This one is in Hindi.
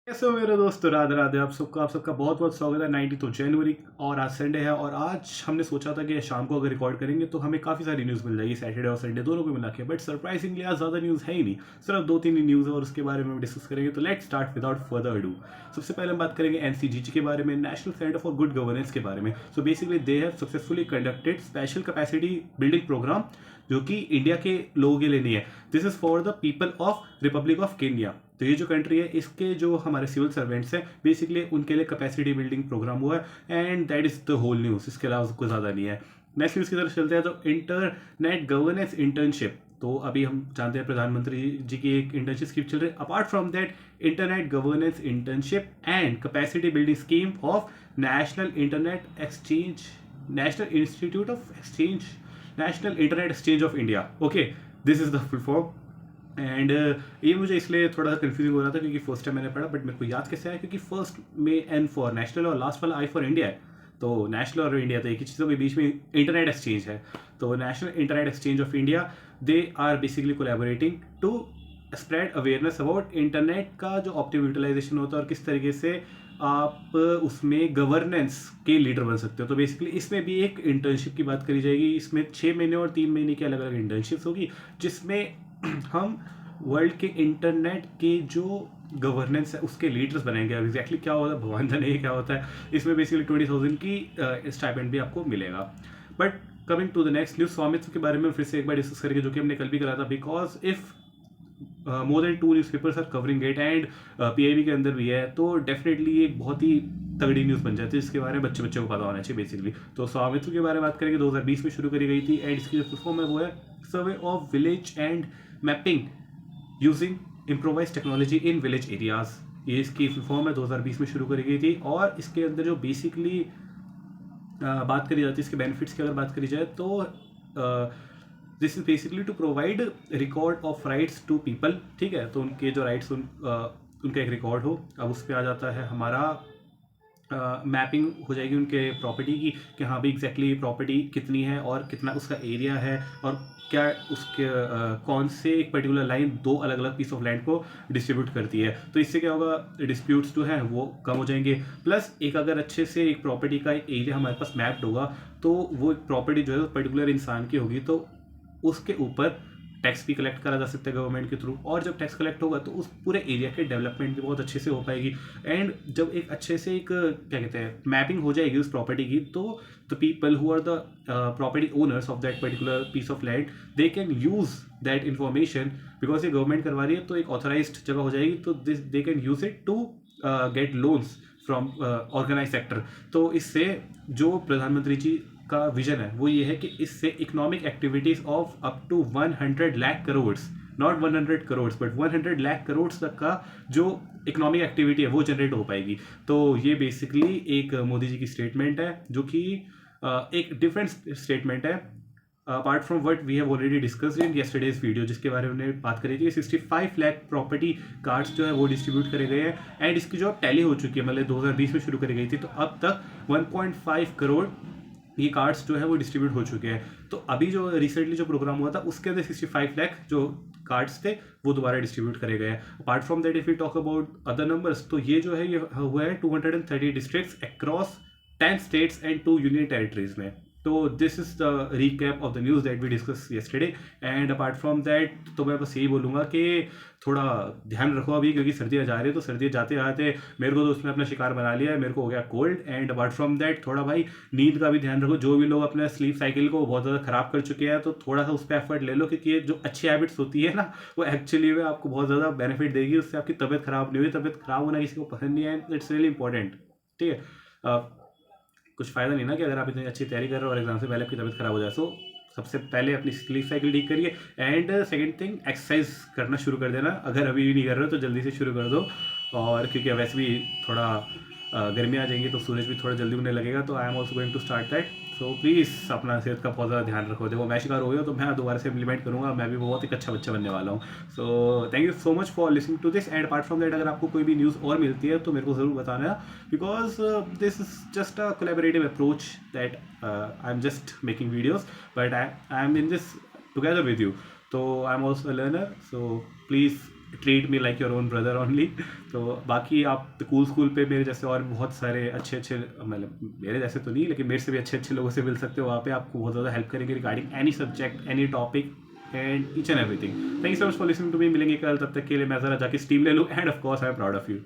कैसे हो मेरे दोस्त, राधे राधे। आप सबका बहुत बहुत स्वागत है 19 जनवरी। और आज संडे है और आज हमने सोचा था कि शाम को अगर रिकॉर्ड करेंगे तो हमें काफ़ी सारी न्यूज़ मिल जाएगी सैटरडे और संडे दोनों को मिला के। बट सरप्राइजिंगली आज ज़्यादा न्यूज़ है ही नहीं, सिर्फ दो तीन ही न्यूज़ है और उसके बारे में हम डिस्कस करेंगे। तो let's start without further ado. सबसे पहले हम बात करेंगे एनसीजीजी के बारे में, National Centre for Good Governance के बारे में। So basically they have successfully conducted special capacity building programme जो कि इंडिया के लोगों के लिए नहीं है। This is for the people of Republic of Kenya. तो ये जो कंट्री है इसके जो हमारे सिविल सर्वेंट्स हैं बेसिकली उनके लिए कैपेसिटी बिल्डिंग प्रोग्राम हुआ है and that is the whole news. इसके अलावा कोई ज़्यादा नहीं है। नेक्स्ट न्यूज़ की तरफ चलते हैं तो इंटरनेट गवर्नेंस इंटर्नशिप। तो अभी हम जानते हैं प्रधानमंत्री जी की एक इंटर्नशिप स्कीम चल रही है। Apart from that internet governance internship and capacity building scheme of national Internet exchange, national institute of exchange, national Internet Exchange of India. Okay, this is the full form. And ये मुझे इसलिए थोड़ा सा कंफ्यूजिंग हो रहा था क्योंकि फर्स्ट टाइम मैंने पढ़ा बट मेरे को याद कैसे आया, क्योंकि फर्स्ट में एन फॉर नेशनल और लास्ट वाला आई फॉर इंडिया है। तो नेशनल और इंडिया तो एक ही चीज़ों के बीच में इंटरनेट एक्सचेंज है। तो National Internet Exchange of India, they are basically collaborating to spread awareness about internet का जो ऑप्टिमम यूटिलाइजेशन होता है और किस तरीके से आप उसमें गवर्नेंस के लीडर बन सकते हो। तो बेसिकली इसमें भी एक इंटर्नशिप की बात करी जाएगी। इसमें 6 महीने और 3 महीने की अलग अलग इंटर्नशिप्स होगी जिसमें हम वर्ल्ड के इंटरनेट के जो गवर्नेंस है उसके लीडर्स बनेंगे। अब एग्जैक्टली क्या होता है भगवान जाने ये क्या होता है। इसमें बेसिकली 20,000 की स्टाइपेंड भी आपको मिलेगा। But coming to the next news, Svamitva के बारे में फिर से एक बार डिस्कस करेंगे जो कि हमने कल भी करा था। Because if more than 2 newspapers are covering it and PIB के अंदर भी है तो डेफिनेटली एक बहुत ही तगड़ी न्यूज़ बन जाती है जिसके बारे में बच्चे बच्चे को पता होना चाहिए बेसिकली। तो स्वामित्व के बारे में बात करेंगे 2020 में शुरू करी गई थी एंड इसकी जो फुल फॉर्म है वो है survey of village and mapping using improvise technology in village areas. ये इसकी फुल फॉर्म है, 2020 में शुरू करी गई थी। और इसके अंदर जो बेसिकली बात करी जाती है इसके बेनिफिट्स की अगर बात करी जाए तो this is basically to provide record of rights to people. ठीक है, तो उनके जो राइट्स उनका एक रिकॉर्ड हो। अब उस पर आ जाता है हमारा मैपिंग हो जाएगी उनके प्रॉपर्टी की कि हाँ भाई एग्जैक्टली प्रॉपर्टी कितनी है और कितना उसका एरिया है और क्या उसके कौन से एक पर्टिकुलर लाइन 2 अलग अलग पीस ऑफ लैंड को डिस्ट्रीब्यूट करती है। तो इससे क्या होगा, डिस्प्यूट्स जो है वो कम हो जाएंगे। प्लस एक अगर अच्छे से एक प्रॉपर्टी का एक एरिया हमारे पास मैप्ड होगा तो वो प्रॉपर्टी जो है पर्टिकुलर इंसान की होगी तो उसके ऊपर टैक्स भी कलेक्ट करा जा सकता है गवर्नमेंट के थ्रू। और जब टैक्स कलेक्ट होगा तो उस पूरे एरिया के डेवलपमेंट भी बहुत अच्छे से हो पाएगी। एंड जब एक अच्छे से एक क्या कहते हैं मैपिंग हो जाएगी उस प्रॉपर्टी की तो the people who are the property owners of that particular piece of land they can use that information. Because ये गवर्नमेंट करवा रही है तो एक ऑथराइज्ड जगह हो जाएगी तो this they can use it to get loans from organise sector. तो इससे जो प्रधानमंत्री जी का विजन है वो ये है कि इससे economic activities of up to 100 lakh crore, not 100 crore but 100 lakh crore तक का जो इकोनॉमिक एक्टिविटी है वो जनरेट हो पाएगी। तो ये बेसिकली एक मोदी जी की स्टेटमेंट है जो कि एक डिफरेंट स्टेटमेंट है apart from what we have already discussed in yesterday's video जिसके बारे में हमने बात करी थी। 65 लाख प्रॉपर्टी कार्ड्स जो है वो डिस्ट्रीब्यूट करे गए हैं एंड इसकी जो टैली हो चुकी है, मतलब 2020 में शुरू करी गई थी तो अब तक 1.5 करोड़ ये कार्ड्स जो है वो डिस्ट्रीब्यूट हो चुके हैं। तो अभी जो रिसेंटली जो प्रोग्राम हुआ था उसके अंदर 65 लाख जो कार्ड्स थे वो दोबारा डिस्ट्रीब्यूट करे गए हैं। Apart from that if you talk about other numbers तो ये जो है ये हुआ है 230 districts across 10 states and 2 union territories में। तो this is the recap of the news that we discuss yesterday. And apart from that तो मैं बस यही बोलूँगा कि थोड़ा ध्यान रखो अभी क्योंकि सर्दियाँ जा रही है तो सर्दियाँ जाते आते मेरे को तो उसमें अपना शिकार बना लिया है, मेरे को हो गया cold. And apart from that थोड़ा भाई नींद का भी ध्यान रखो। जो भी लोग अपने स्लीप साइकिल को बहुत ज़्यादा ख़राब कर चुके हैं तो थोड़ा सा उस पर एफर्ट ले लो क्योंकि ये जो अच्छी हैबिट्स होती है ना वो एक्चुअली में आपको बहुत ज़्यादा बेनिफिट देगी। उससे आपकी तबीयत ख़राब नहीं हुई, तबीयत ख़राब होना किसी को पसंद नहीं है, इट्स रियली इंपॉर्टेंट। ठीक है, कुछ फ़ायदा नहीं ना कि अगर आप इतनी अच्छी तैयारी कर रहे हो और एग्जाम से पहले आपकी तबीयत खराब हो जाए। सो सबसे पहले अपनी स्लीप साइकिल ठीक करिए एंड सेकंड थिंग एक्सरसाइज करना शुरू कर देना। अगर अभी भी नहीं कर रहे हो तो जल्दी से शुरू कर दो। और क्योंकि वैसे भी थोड़ा गर्मी आ जाएंगी तो सूरज भी थोड़ा जल्दी होने लगेगा तो I am also going to start that. So please अपना सेहत का बहुत ज़्यादा ध्यान रखो। देखो मैं शिकार हो गया तो मैं दोबारा से इम्प्लीमेंट करूँगा, मैं भी बहुत एक अच्छा बच्चा बनने वाला हूँ। So thank you so much for listening to this. And apart from that अगर आपको कोई भी न्यूज़ और मिलती है तो मेरे को ज़रूर बताना because this is just a collaborative approach that I am just making videos but I am in this together with you. तो I am also a learner, so please treat me like your own brother only. तो बाकी आप कूल स्कूल पे मेरे जैसे और बहुत सारे अच्छे अच्छे, मतलब मेरे जैसे तो नहीं लेकिन मेरे से भी अच्छे अच्छे लोगों से मिल सकते हो। वहाँ पे आपको बहुत ज़्यादा हेल्प करेंगे regarding any subject, any topic and each and everything. Thank you so much for listening to me. मिलेंगे कल, तब तक के लिए मैं ज़रा जाके स्टीम ले लूँ end of course I am proud of you.